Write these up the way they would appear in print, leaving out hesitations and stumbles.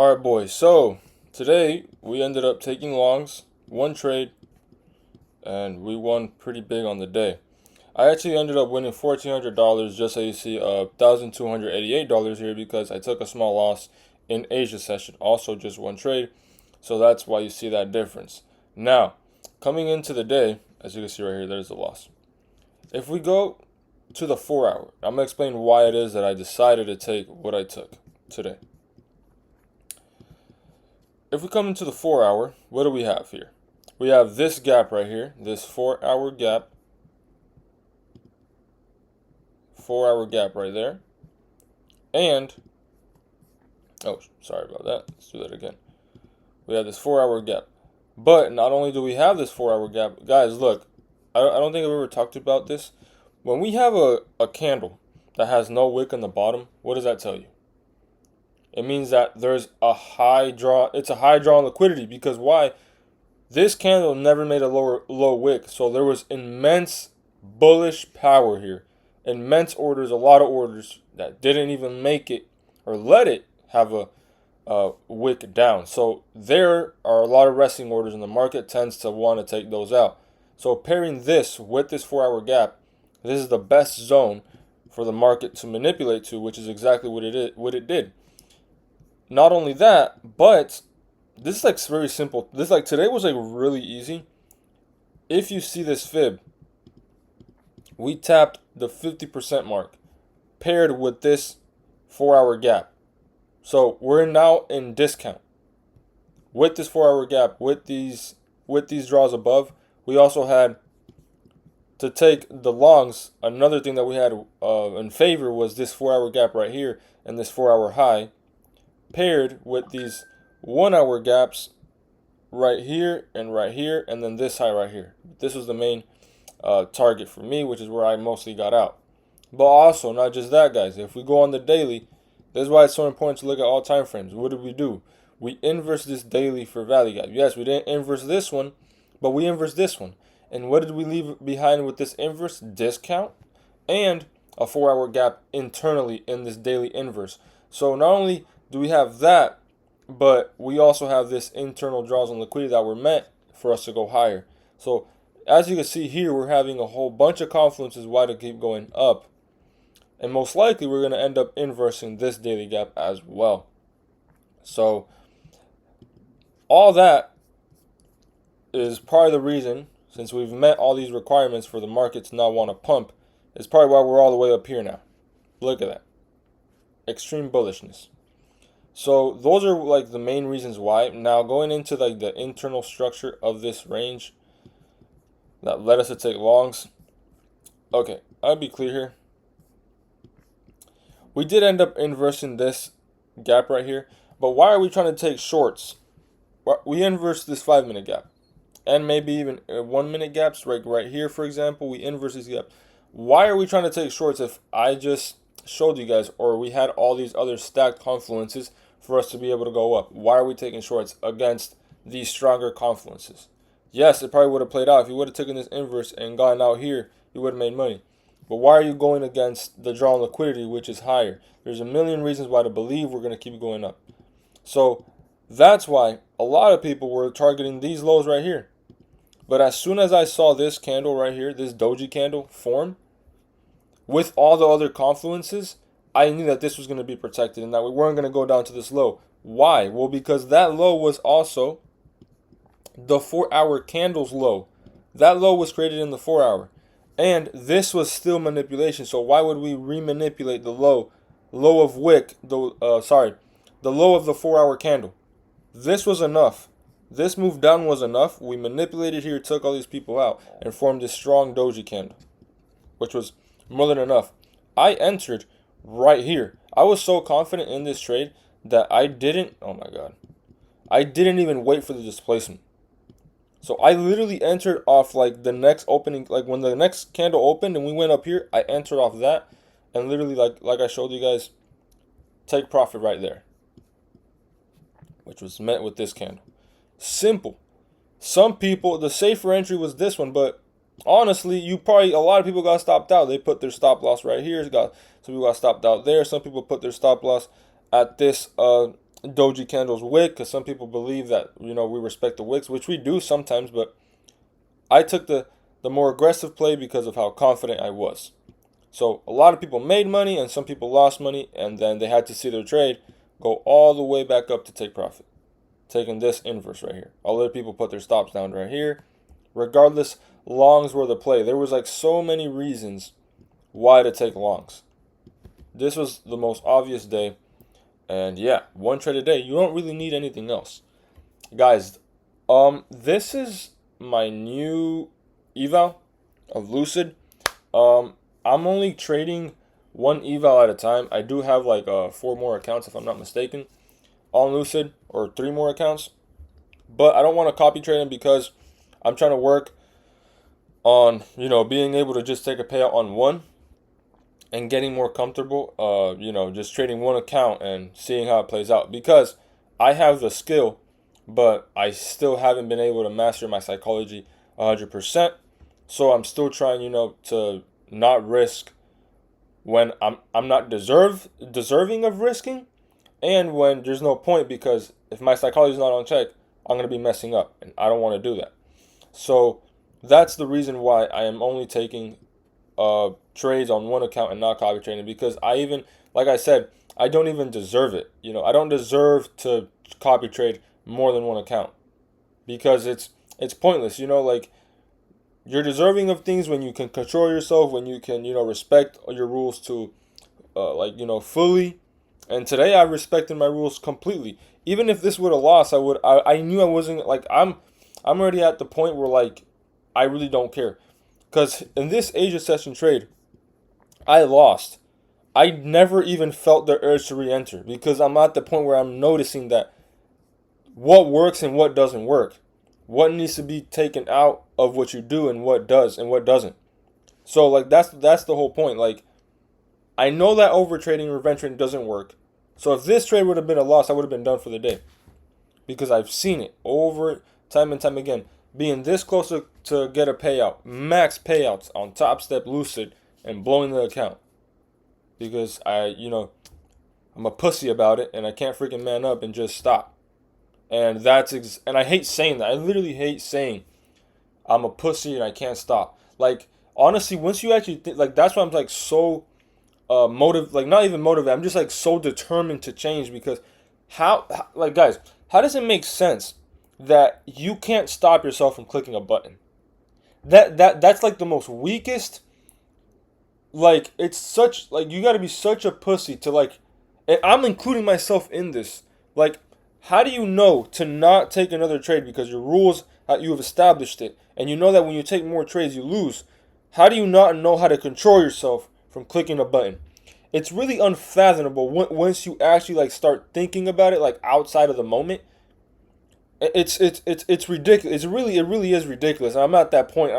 Alright, boys, so today we ended up taking longs, one trade, and we won pretty big on the day. I actually ended up winning $1,400, just so you see $1,288 here because I took a small loss in Asia session, also just one trade, so that's why you see that difference. Now, coming into the day, as you can see right here, there's the loss. If we go to the 4 hour, I'm going to explain why it is that I decided to take what I took today. If we come into the 4 hour, what do we have here? We have this gap right here, this 4 hour gap. 4 hour gap right there. And, oh, sorry about that. Let's do that again. We have this 4 hour gap. But not only do we have this 4 hour gap, guys, look, I don't think I've ever talked about this. When we have a candle that has no wick on the bottom, what does that tell you? It means that there's a high draw. It's a high draw on liquidity because why? This candle never made a low wick, so there was immense bullish power here. Immense orders, a lot of orders that didn't even make it or let it have a wick down. So there are a lot of resting orders, and the market tends to want to take those out. So pairing this with this 4 hour gap, this is the best zone for the market to manipulate to, which is exactly what it did. Not only that, but this is like very simple. This like today was like really easy. If you see this fib, we tapped the 50% mark paired with this 4 hour gap. So we're now in discount. With this 4 hour gap, with these draws above, we also had to take the longs. Another thing that we had in favor was this 4 hour gap right here and this 4 hour high, paired with these 1 hour gaps right here, and then this high right here. This was the main target for me, which is where I mostly got out. But also, not just that, guys. If we go on the daily, this is why it's so important to look at all time frames. What did we do? We inverse this daily for value gap. Yes, we didn't inverse this one, but we inverse this one. And what did we leave behind with this inverse? Discount and a 4 hour gap internally in this daily inverse. So not only do we have that, but we also have this internal draws on liquidity that were meant for us to go higher. So as you can see here, we're having a whole bunch of confluences why to keep going up. And most likely we're going to end up inversing this daily gap as well. So all that is part of the reason, since we've met all these requirements for the market to not want to pump, is probably why we're all the way up here now. Look at that. Extreme bullishness. So those are like the main reasons why. Now going into like the internal structure of this range that led us to take longs. Okay, I'll be clear here. We did end up inversing this gap right here, but why are we trying to take shorts? We inverse this 5-minute gap, and maybe even 1-minute gaps right here, for example. We inverse this gap. Why are we trying to take shorts if I just showed you guys, or we had all these other stacked confluences for us to be able to go up? Why are we taking shorts against these stronger confluences? Yes, it probably would have played out. If you would have taken this inverse and gotten out here, you would have made money. But why are you going against the draw on liquidity, which is higher? There's a million reasons why to believe we're going to keep going up. So that's why a lot of people were targeting these lows right here. But as soon as I saw this candle right here, this doji candle form, with all the other confluences, I knew that this was going to be protected and that we weren't going to go down to this low. Why? Well, because that low was also the 4 hour candle's low. That low was created in the 4 hour. And this was still manipulation. So why would we remanipulate the low of wick, the low of the 4 hour candle? This was enough. This move down was enough. We manipulated here, took all these people out, and formed this strong doji candle, which was more than enough. I entered right here. I was so confident in this trade that I didn't even wait for the displacement. So I literally entered off like the next opening, like when the next candle opened and we went up here, I entered off that and literally like I showed you guys, take profit right there, which was met with this candle. Simple. Some people, the safer entry was this one, but honestly, a lot of people got stopped out. They put their stop loss right here. Some people got stopped out there. Some people put their stop loss at this doji candles wick, because some people believe that, we respect the wicks, which we do sometimes, but I took the more aggressive play because of how confident I was. So a lot of people made money and some people lost money, and then they had to see their trade go all the way back up to take profit, taking this inverse right here. Other people put their stops down right here. Regardless, longs were the play. There was like so many reasons why to take longs. This was the most obvious day. And yeah, one trade a day. You don't really need anything else. Guys, this is my new eval of Lucid. I'm only trading one eval at a time. I do have like 4 more accounts, if I'm not mistaken, on Lucid, or 3 more accounts. But I don't want to copy trade them because I'm trying to work on, being able to just take a payout on one and getting more comfortable, just trading one account and seeing how it plays out. Because I have the skill, but I still haven't been able to master my psychology 100%. So I'm still trying, to not risk when I'm not deserving of risking, and when there's no point, because if my psychology is not on check, I'm going to be messing up, and I don't want to do that. So that's the reason why I am only taking trades on one account and not copy trading, because like I said, I don't even deserve it. I don't deserve to copy trade more than one account, because it's pointless. Like, you're deserving of things when you can control yourself, when you can, respect your rules to, fully. And today I respected my rules completely. Even if this would have lost, I knew I wasn't, like, I'm already at the point where, like, I really don't care. Because in this Asia session trade, I lost. I never even felt the urge to re-enter, because I'm at the point where I'm noticing that what works and what doesn't work. What needs to be taken out of what you do, and what does and what doesn't. So, like, that's the whole point. Like, I know that over trading, revenge trading doesn't work. So if this trade would have been a loss, I would have been done for the day. Because I've seen it over time and time again. Being this close to get a payout, max payouts on Top Step, Lucid, and blowing the account. Because I'm a pussy about it, and I can't freaking man up and just stop. And and I hate saying that. I literally hate saying I'm a pussy and I can't stop. Like, honestly, once you actually like, that's why I'm like so like, not even motivated. I'm just like so determined to change, because like, guys, how does it make sense that you can't stop yourself from clicking a button? That's like the most weakest. Like, it's such, like, you got to be such a pussy to, like, and I'm including myself in this. Like, how do you know to not take another trade because your rules, you have established it, and you know that when you take more trades you lose? How do you not know how to control yourself from clicking a button? It's really unfathomable once you actually, like, start thinking about it, like, outside of the moment. It's ridiculous. It really is ridiculous. And I'm at that point.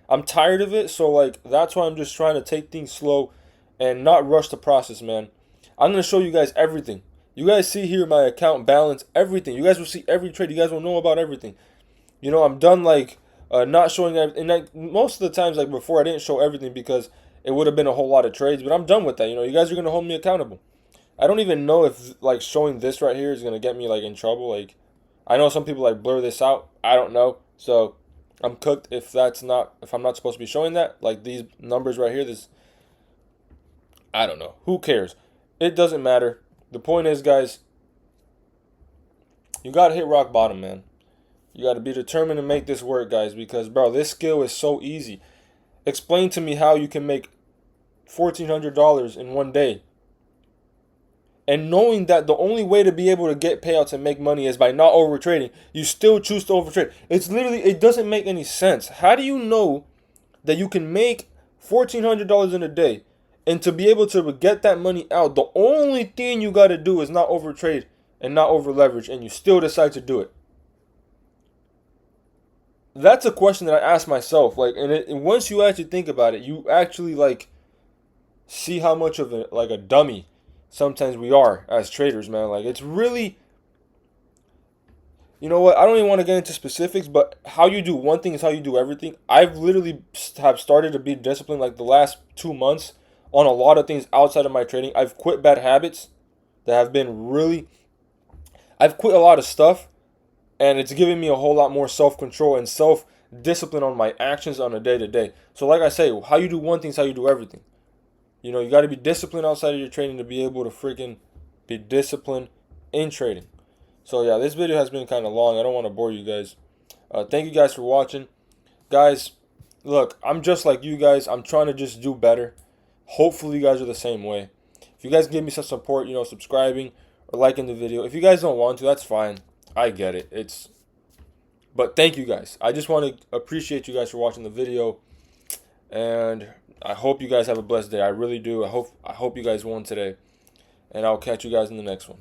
I'm tired of it. So, like, that's why I'm just trying to take things slow and not rush the process, man. I'm gonna show you guys everything. You guys see here my account balance, everything. You guys will see every trade. You guys will know about everything. I'm done, like, not showing everything. And, like, most of the times, like, before, I didn't show everything because it would have been a whole lot of trades. But I'm done with that. You guys are gonna hold me accountable. I don't even know if, like, showing this right here is gonna get me, like, in trouble. Like, I know some people, like, blur this out. I don't know. So I'm cooked if I'm not supposed to be showing that. Like, these numbers right here, I don't know. Who cares? It doesn't matter. The point is, guys, you got to hit rock bottom, man. You got to be determined to make this work, guys, because, bro, this skill is so easy. Explain to me how you can make $1,400 in one day. And knowing that the only way to be able to get payouts and make money is by not overtrading, you still choose to overtrade. It doesn't make any sense. How do you know that you can make $1,400 in a day, and to be able to get that money out, the only thing you got to do is not overtrade and not over leverage, and you still decide to do it? That's a question that I ask myself. Like, and once you actually think about it, you actually, like, see how much of a dummy sometimes we are as traders, man. Like, it's really, you know what? I don't even want to get into specifics, but how you do one thing is how you do everything. I've literally have started to be disciplined, like, the last 2 months on a lot of things outside of my trading. I've quit bad habits that have been really I've quit a lot of stuff, and it's giving me a whole lot more self-control and self-discipline on my actions on a day-to-day. So like I say, how you do one thing is how you do everything. You know, you got to be disciplined outside of your trading to be able to freaking be disciplined in trading. So yeah, this video has been kind of long. I don't want to bore you guys. Thank you guys for watching. Guys, look, I'm just like you guys. I'm trying to just do better. Hopefully you guys are the same way. If you guys give me some support, you know, subscribing or liking the video. If you guys don't want to, that's fine. I get it. But thank you guys. I just want to appreciate you guys for watching the video. And I hope you guys have a blessed day. I really do. I hope you guys won today. And I'll catch you guys in the next one.